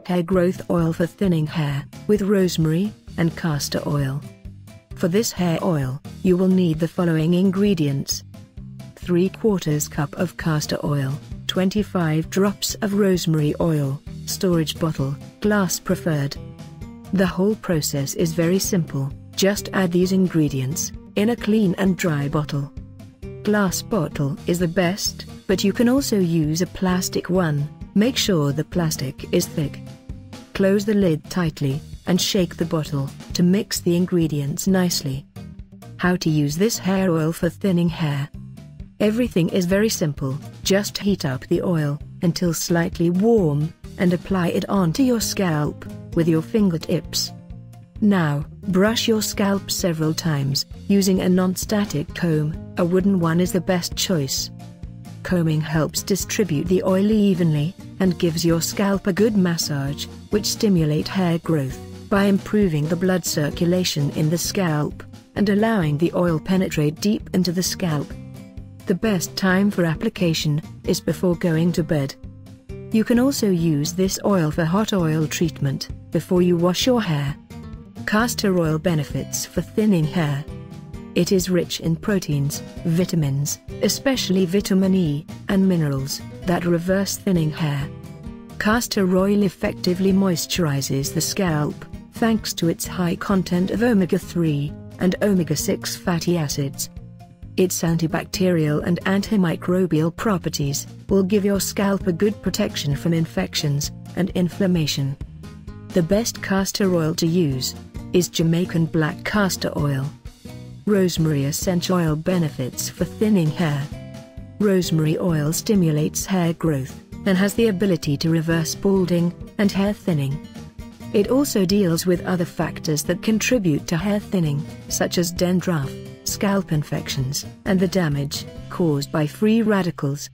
Hair growth oil for thinning hair, with rosemary and castor oil. For this hair oil, you will need the following ingredients: 3/4 cup of castor oil, 25 drops of rosemary oil, storage bottle, glass preferred. The whole process is very simple, just add these ingredients in a clean and dry bottle. Glass bottle is the best, but you can also use a plastic one. Make sure the plastic is thick. Close the lid tightly, and shake the bottle, to mix the ingredients nicely. How to use this hair oil for thinning hair? Everything is very simple, just heat up the oil, until slightly warm, and apply it onto your scalp, with your fingertips. Now, brush your scalp several times, using a non-static comb. A wooden one is the best choice. Combing helps distribute the oil evenly, and gives your scalp a good massage, which stimulate hair growth, by improving the blood circulation in the scalp, and allowing the oil penetrate deep into the scalp. The best time for application is before going to bed. You can also use this oil for hot oil treatment, before you wash your hair. Castor oil benefits for thinning hair. It is rich in proteins, vitamins, especially vitamin E, and minerals, that reverse thinning hair. Castor oil effectively moisturizes the scalp, thanks to its high content of omega-3 and omega-6 fatty acids. Its antibacterial and antimicrobial properties will give your scalp a good protection from infections and inflammation. The best castor oil to use is Jamaican black castor oil. Rosemary essential oil benefits for thinning hair. Rosemary oil stimulates hair growth, and has the ability to reverse balding and hair thinning. It also deals with other factors that contribute to hair thinning, such as dandruff, scalp infections, and the damage caused by free radicals.